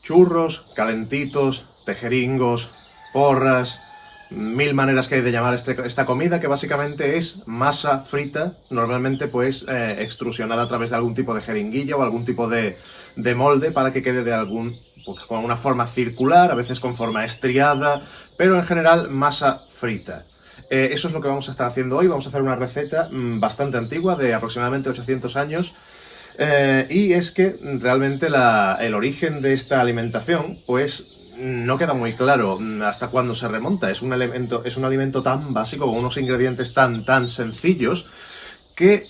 churros, calentitos, tejeringos, porras, mil maneras que hay de llamar esta comida, que básicamente es masa frita, normalmente pues extrusionada a través de algún tipo de jeringuilla o algún tipo de molde para que quede pues, con una forma circular, a veces con forma estriada, pero en general masa frita. Eso es lo que vamos a estar haciendo hoy. Vamos a hacer una receta bastante antigua, de aproximadamente 800 años, y es que realmente el origen de esta alimentación pues no queda muy claro hasta cuándo se remonta. Es un alimento tan básico, con unos ingredientes tan sencillos, que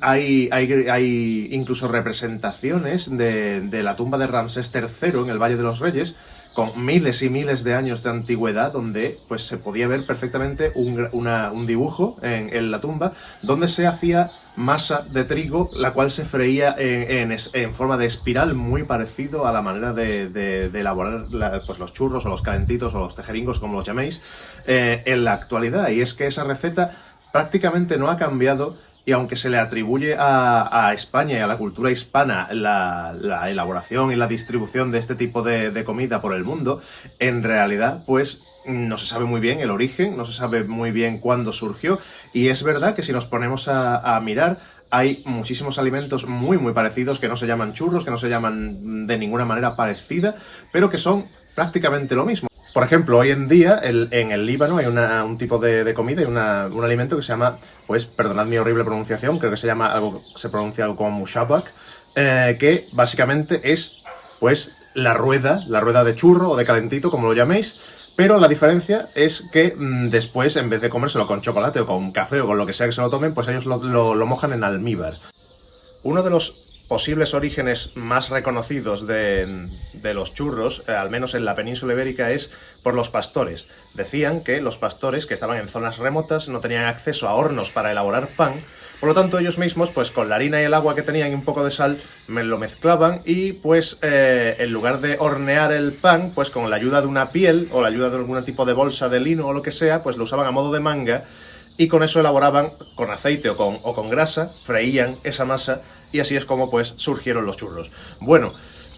hay incluso representaciones de la tumba de Ramsés III en el Valle de los Reyes, con miles y miles de años de antigüedad, donde pues se podía ver perfectamente un dibujo en la tumba, donde se hacía masa de trigo, la cual se freía en forma de espiral, muy parecido a la manera de elaborar pues los churros o los calentitos o los tejeringos, como los llaméis, en la actualidad. Y es que esa receta prácticamente no ha cambiado. Y aunque se le atribuye a España y a la cultura hispana la elaboración y la distribución de este tipo de comida por el mundo, en realidad pues no se sabe muy bien el origen, no se sabe muy bien cuándo surgió. Y es verdad que si nos ponemos a mirar, hay muchísimos alimentos muy parecidos que no se llaman churros, que no se llaman de ninguna manera parecida, pero que son prácticamente lo mismo. Por ejemplo, hoy en día en el Líbano hay un tipo de comida y un alimento que se llama, pues perdonad mi horrible pronunciación, creo que se pronuncia algo como mushabak, que básicamente es pues la rueda de churro o de calentito, como lo llaméis, pero la diferencia es que después, en vez de comérselo con chocolate o con café o con lo que sea que se lo tomen, pues ellos lo mojan en almíbar. Uno de los posibles orígenes más reconocidos de los churros, al menos en la península ibérica, es por los pastores. Decían que los pastores, que estaban en zonas remotas, no tenían acceso a hornos para elaborar pan, por lo tanto ellos mismos, pues con la harina y el agua que tenían y un poco de sal, lo mezclaban y pues en lugar de hornear el pan, pues con la ayuda de una piel o la ayuda de algún tipo de bolsa de lino o lo que sea, pues lo usaban a modo de manga. Y con eso elaboraban con aceite o con grasa, freían esa masa y así es como pues surgieron los churros. Bueno,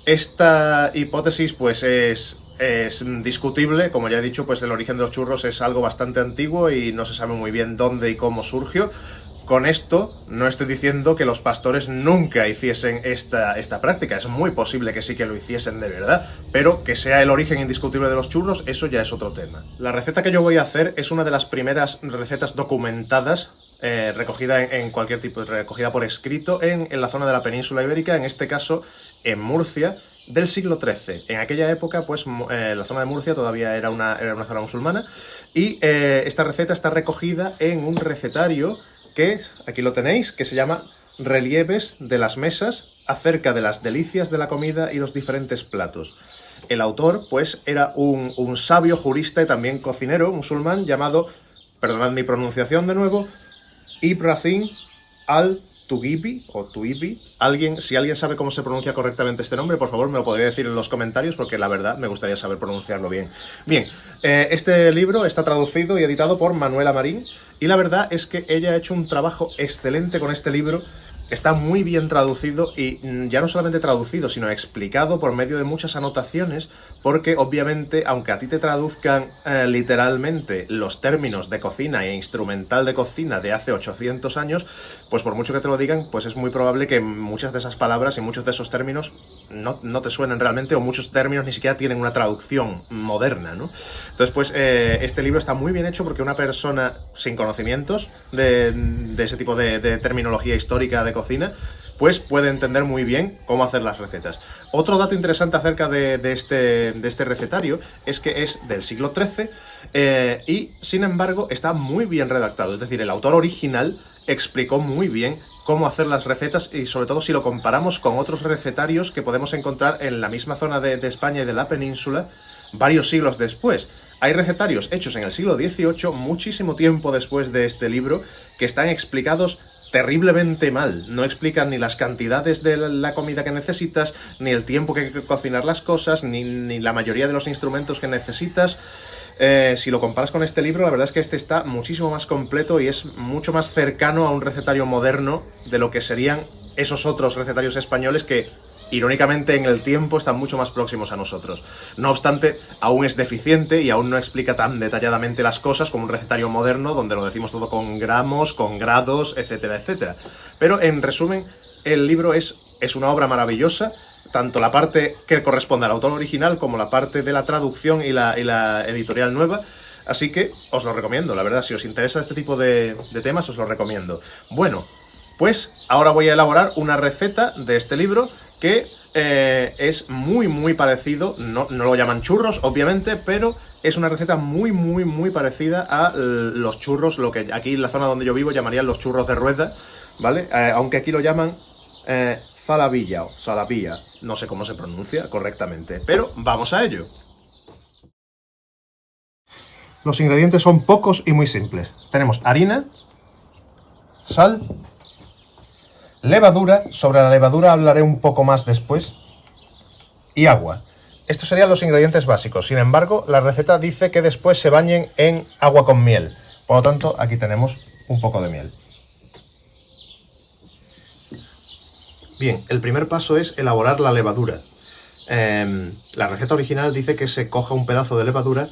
esta hipótesis pues es discutible. Como ya he dicho, pues el origen de los churros es algo bastante antiguo y no se sabe muy bien dónde y cómo surgió. Con esto no estoy diciendo que los pastores nunca hiciesen esta práctica. Es muy posible que sí que lo hiciesen de verdad, pero que sea el origen indiscutible de los churros, eso ya es otro tema. La receta que yo voy a hacer es una de las primeras recetas documentadas, recogida en cualquier tipo, recogida por escrito en la zona de la península ibérica, en este caso en Murcia, del siglo XIII. En aquella época, pues la zona de Murcia todavía era una zona musulmana, y esta receta está recogida en un recetario que, aquí lo tenéis, que se llama Relieves de las mesas acerca de las delicias de la comida y los diferentes platos. El autor, pues, era un sabio jurista y también cocinero musulmán llamado, perdonad mi pronunciación de nuevo, Ibrahim al-Tugibi, o Tuibi. Si alguien sabe cómo se pronuncia correctamente este nombre, por favor me lo podría decir en los comentarios, porque la verdad me gustaría saber pronunciarlo bien. Bien, este libro está traducido y editado por Manuela Marín, y la verdad es que ella ha hecho un trabajo excelente con este libro. Está muy bien traducido, y ya no solamente traducido, sino explicado por medio de muchas anotaciones, porque obviamente, aunque a ti te traduzcan literalmente los términos de cocina e instrumental de cocina de hace 800 años, pues por mucho que te lo digan, pues es muy probable que muchas de esas palabras y muchos de esos términos no te suenen realmente, o muchos términos ni siquiera tienen una traducción moderna, ¿no? Entonces, pues este libro está muy bien hecho, porque una persona sin conocimientos de ese tipo de terminología histórica de cocina, pues puede entender muy bien cómo hacer las recetas. Otro dato interesante acerca de este recetario es que es del siglo XIII y, sin embargo, está muy bien redactado. Es decir, el autor original explicó muy bien cómo hacer las recetas, y sobre todo si lo comparamos con otros recetarios que podemos encontrar en la misma zona de España y de la península varios siglos después. Hay recetarios hechos en el siglo XVIII, muchísimo tiempo después de este libro, que están explicados terriblemente mal. No explican ni las cantidades de la comida que necesitas, ni el tiempo que hay que cocinar las cosas, ni la mayoría de los instrumentos que necesitas. Si lo comparas con este libro, la verdad es que este está muchísimo más completo y es mucho más cercano a un recetario moderno de lo que serían esos otros recetarios españoles que irónicamente en el tiempo están mucho más próximos a nosotros. No obstante, aún es deficiente y aún no explica tan detalladamente las cosas como un recetario moderno donde lo decimos todo con gramos, con grados, etcétera, etcétera. Pero en resumen, el libro es una obra maravillosa, tanto la parte que corresponde al autor original como la parte de la traducción y la editorial nueva. Así que os lo recomiendo, la verdad, si os interesa este tipo de temas os lo recomiendo. Bueno, pues ahora voy a elaborar una receta de este libro que es muy parecido, no lo llaman churros, obviamente, pero es una receta muy parecida a los churros, lo que aquí en la zona donde yo vivo llamarían los churros de rueda, ¿vale? Aunque aquí lo llaman zalavilla o zalavilla, no sé cómo se pronuncia correctamente, pero vamos a ello. Los ingredientes son pocos y muy simples. Tenemos harina, sal, levadura, sobre la levadura hablaré un poco más después, y agua. Estos serían los ingredientes básicos. Sin embargo, la receta dice que después se bañen en agua con miel. Por lo tanto, aquí tenemos un poco de miel. Bien, el primer paso es elaborar la levadura. La receta original dice que se coja un pedazo de levadura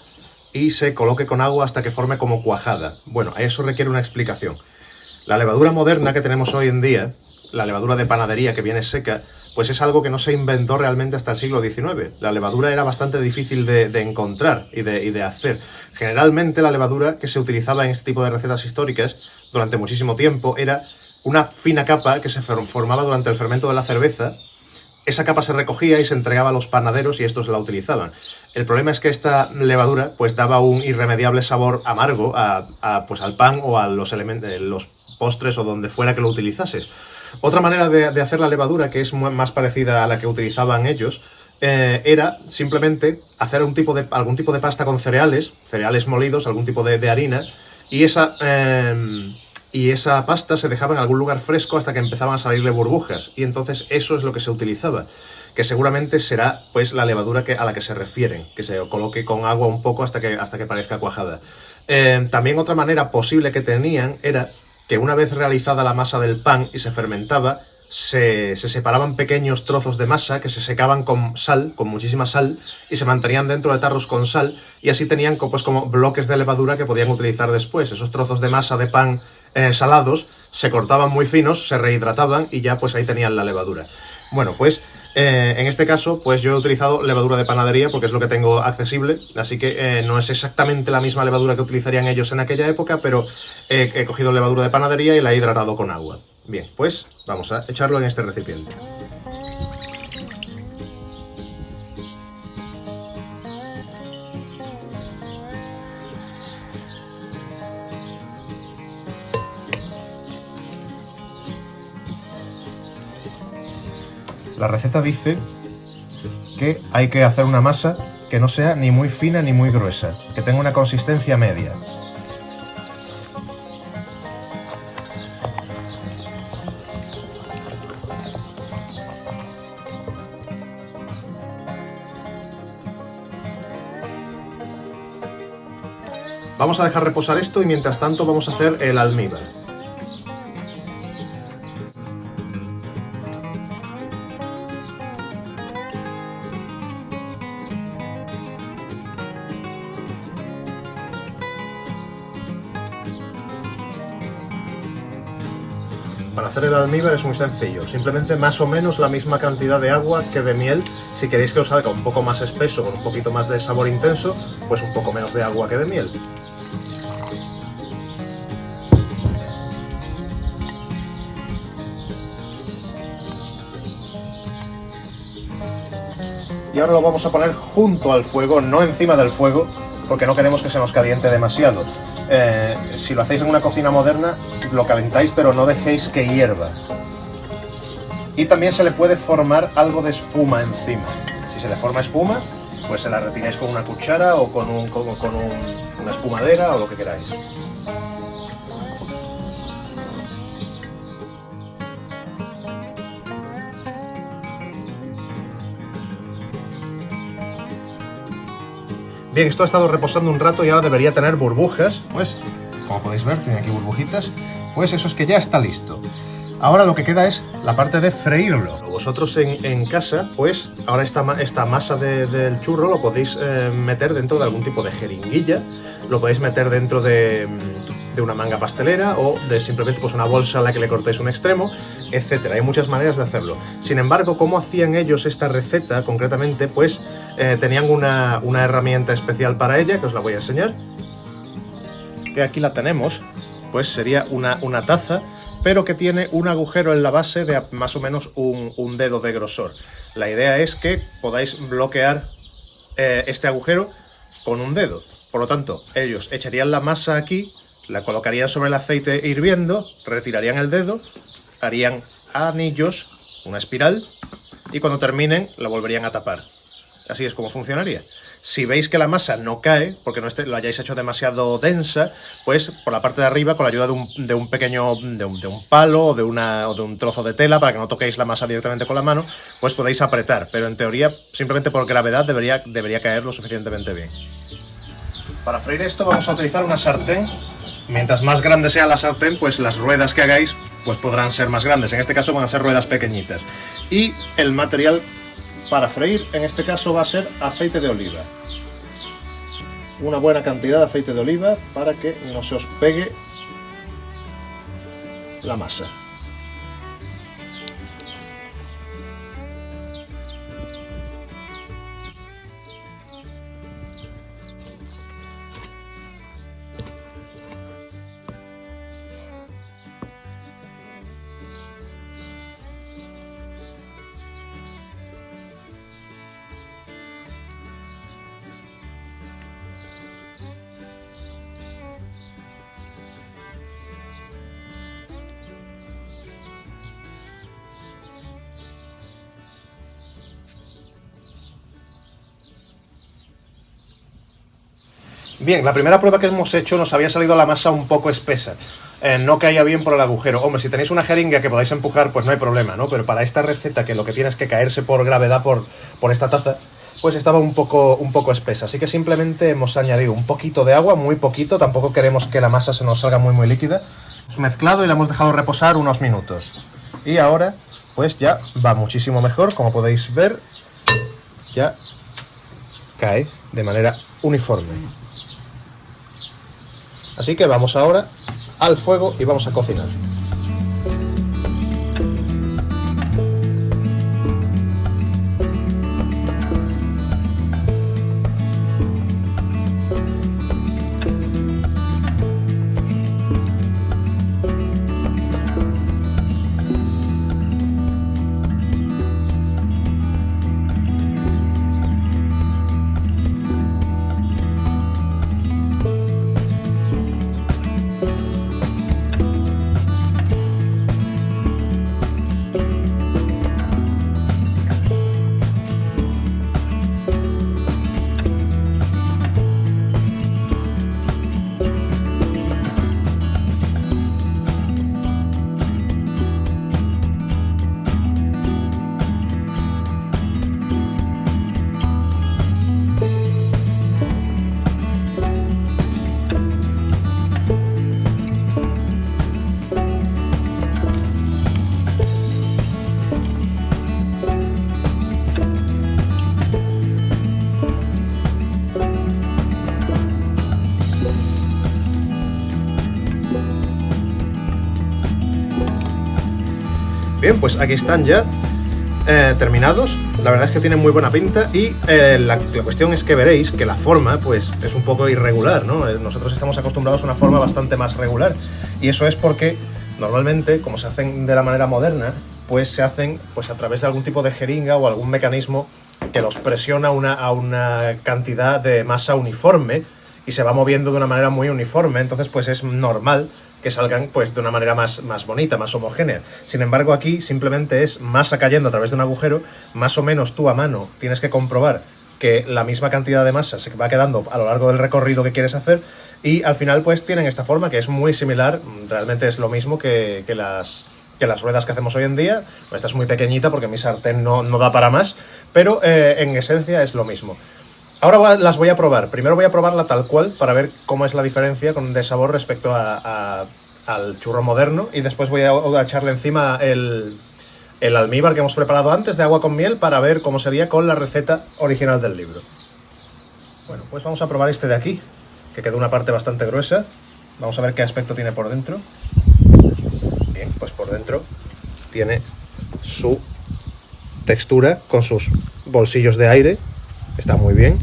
y se coloque con agua hasta que forme como cuajada. Bueno, eso requiere una explicación. La levadura moderna que tenemos hoy en día, la levadura de panadería que viene seca, pues es algo que no se inventó realmente hasta el siglo XIX. La levadura era bastante difícil de encontrar y de hacer. Generalmente la levadura que se utilizaba en este tipo de recetas históricas durante muchísimo tiempo era una fina capa que se formaba durante el fermento de la cerveza. Esa capa se recogía y se entregaba a los panaderos y estos la utilizaban. El problema es que esta levadura pues daba un irremediable sabor amargo pues al pan o a los postres o donde fuera que lo utilizases. Otra manera de hacer la levadura, que es más parecida a la que utilizaban ellos, era simplemente hacer algún tipo de pasta con cereales molidos, algún tipo de harina, y esa pasta se dejaba en algún lugar fresco hasta que empezaban a salirle burbujas, y entonces eso es lo que se utilizaba, que seguramente será pues la levadura a la que se refieren, que se coloque con agua un poco hasta que parezca cuajada. También otra manera posible que tenían era que una vez realizada la masa del pan y se fermentaba, se separaban pequeños trozos de masa que se secaban con sal, con muchísima sal, y se mantenían dentro de tarros con sal, y así tenían pues como bloques de levadura que podían utilizar después. Esos trozos de masa de pan salados se cortaban muy finos, se rehidrataban y ya pues ahí tenían la levadura. Bueno, pues en este caso pues yo he utilizado levadura de panadería porque es lo que tengo accesible, así que no es exactamente la misma levadura que utilizarían ellos en aquella época, pero he cogido levadura de panadería y la he hidratado con agua. Bien, pues vamos a echarlo en este recipiente. La receta dice que hay que hacer una masa que no sea ni muy fina ni muy gruesa, que tenga una consistencia media. Vamos a dejar reposar esto y mientras tanto vamos a hacer el almíbar. Para hacer el almíbar es muy sencillo, simplemente más o menos la misma cantidad de agua que de miel. Si queréis que os salga un poco más espeso, con un poquito más de sabor intenso, pues un poco menos de agua que de miel. Y ahora lo vamos a poner junto al fuego, no encima del fuego, porque no queremos que se nos caliente demasiado. Si lo hacéis en una cocina moderna, lo calentáis, pero no dejéis que hierva. Y también se le puede formar algo de espuma encima. Si se le forma espuma, pues se la retiráis con una cuchara o con una espumadera o lo que queráis. Bien, esto ha estado reposando un rato y ahora debería tener burbujas, pues, como podéis ver, tiene aquí burbujitas, pues eso es que ya está listo. Ahora lo que queda es la parte de freírlo. Vosotros en casa, pues ahora esta masa del churro lo podéis meter dentro de algún tipo de jeringuilla, lo podéis meter dentro de una manga pastelera o de simplemente pues una bolsa a la que le cortéis un extremo, etcétera. Hay muchas maneras de hacerlo. Sin embargo, ¿cómo hacían ellos esta receta concretamente? Pues tenían una herramienta especial para ella, que os la voy a enseñar. Que aquí la tenemos, pues sería una taza, pero que tiene un agujero en la base de más o menos un dedo de grosor. La idea es que podáis bloquear este agujero con un dedo. Por lo tanto, ellos echarían la masa aquí, la colocarían sobre el aceite hirviendo, retirarían el dedo, harían anillos, una espiral, y cuando terminen la volverían a tapar. Así es como funcionaría. Si veis que la masa no cae, porque no lo hayáis hecho demasiado densa, pues por la parte de arriba, con la ayuda de un pequeño palo o de un trozo de tela, para que no toquéis la masa directamente con la mano, pues podéis apretar. Pero en teoría, simplemente por gravedad, debería caer lo suficientemente bien. Para freír esto vamos a utilizar una sartén. Mientras más grande sea la sartén, pues las ruedas que hagáis pues podrán ser más grandes. En este caso van a ser ruedas pequeñitas. Y el material para freír, en este caso, va a ser aceite de oliva. Una buena cantidad de aceite de oliva para que no se os pegue la masa. Bien, la primera prueba que hemos hecho nos había salido la masa un poco espesa. No caía bien por el agujero. Hombre, si tenéis una jeringa que podáis empujar, pues no hay problema, ¿no? Pero para esta receta, que lo que tiene es que caerse por gravedad por esta taza, pues estaba un poco espesa. Así que simplemente hemos añadido un poquito de agua, muy poquito, tampoco queremos que la masa se nos salga muy líquida. Hemos mezclado y la hemos dejado reposar unos minutos. Y ahora, pues ya va muchísimo mejor, como podéis ver, ya cae de manera uniforme. Así que vamos ahora al fuego y vamos a cocinar. Bien, pues aquí están ya terminados. La verdad es que tienen muy buena pinta y la cuestión es que veréis que la forma pues es un poco irregular, ¿no? Nosotros estamos acostumbrados a una forma bastante más regular y eso es porque normalmente, como se hacen de la manera moderna, pues se hacen pues a través de algún tipo de jeringa o algún mecanismo que los presiona a una cantidad de masa uniforme y se va moviendo de una manera muy uniforme, entonces pues es normal que salgan pues de una manera más bonita, más homogénea. Sin embargo, aquí simplemente es masa cayendo a través de un agujero. Más o menos tú a mano tienes que comprobar que la misma cantidad de masa se va quedando a lo largo del recorrido que quieres hacer y al final pues tienen esta forma que es muy similar, realmente es lo mismo que las ruedas que hacemos hoy en día. Esta es muy pequeñita porque mi sartén no da para más, pero en esencia es lo mismo. Ahora las voy a probar. Primero voy a probarla tal cual para ver cómo es la diferencia de sabor respecto a al churro moderno y después voy a echarle encima el almíbar que hemos preparado antes de agua con miel para ver cómo sería con la receta original del libro. Bueno, pues vamos a probar este de aquí, que quedó una parte bastante gruesa. Vamos a ver qué aspecto tiene por dentro. Bien, pues por dentro tiene su textura con sus bolsillos de aire. Está muy bien.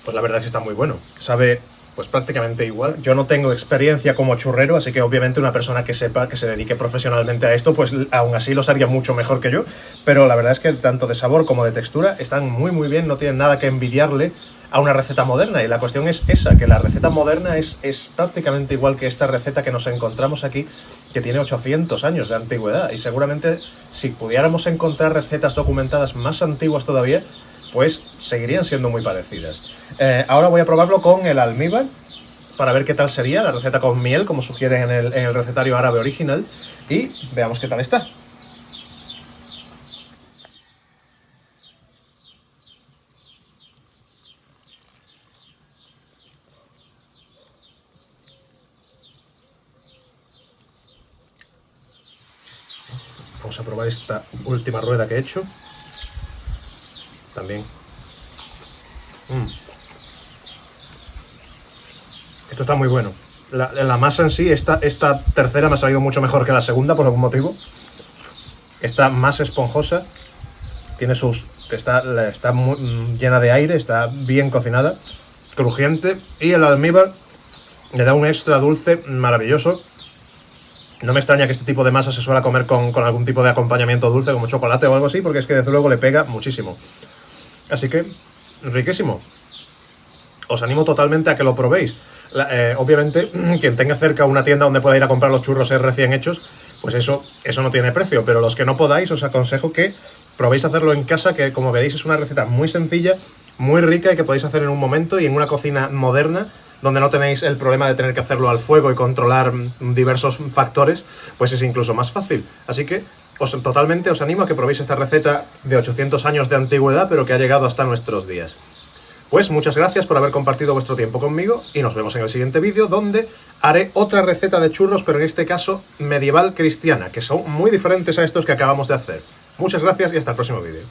Pues la verdad es que está muy bueno. Sabe pues prácticamente igual. Yo no tengo experiencia como churrero, así que obviamente una persona que sepa, que se dedique profesionalmente a esto, pues aún así los haría mucho mejor que yo. Pero la verdad es que tanto de sabor como de textura están muy bien, no tienen nada que envidiarle a una receta moderna. Y la cuestión es esa, que la receta moderna es prácticamente igual que esta receta que nos encontramos aquí, que tiene 800 años de antigüedad. Y seguramente si pudiéramos encontrar recetas documentadas más antiguas todavía, pues seguirían siendo muy parecidas. Ahora voy a probarlo con el almíbar para ver qué tal sería la receta con miel, como sugieren en el recetario árabe original, y veamos qué tal está. Vamos a probar esta última rueda que he hecho. También. Esto está muy bueno. La masa en sí, esta tercera me ha salido mucho mejor que la segunda por algún motivo. Está más esponjosa. Tiene está muy, llena de aire, está bien cocinada, crujiente, y el almíbar le da un extra dulce maravilloso. No me extraña que este tipo de masa se suele comer con algún tipo de acompañamiento dulce, como chocolate o algo así, porque es que desde luego le pega muchísimo. Así que, riquísimo. Os animo totalmente a que lo probéis. Obviamente, quien tenga cerca una tienda donde pueda ir a comprar los churros recién hechos, pues eso no tiene precio. Pero los que no podáis, os aconsejo que probéis hacerlo en casa, que como veréis es una receta muy sencilla, muy rica y que podéis hacer en un momento y en una cocina moderna, donde no tenéis el problema de tener que hacerlo al fuego y controlar diversos factores, pues es incluso más fácil. Así que totalmente os animo a que probéis esta receta de 800 años de antigüedad, pero que ha llegado hasta nuestros días. Pues muchas gracias por haber compartido vuestro tiempo conmigo y nos vemos en el siguiente vídeo, donde haré otra receta de churros, pero en este caso medieval cristiana, que son muy diferentes a estos que acabamos de hacer. Muchas gracias y hasta el próximo vídeo.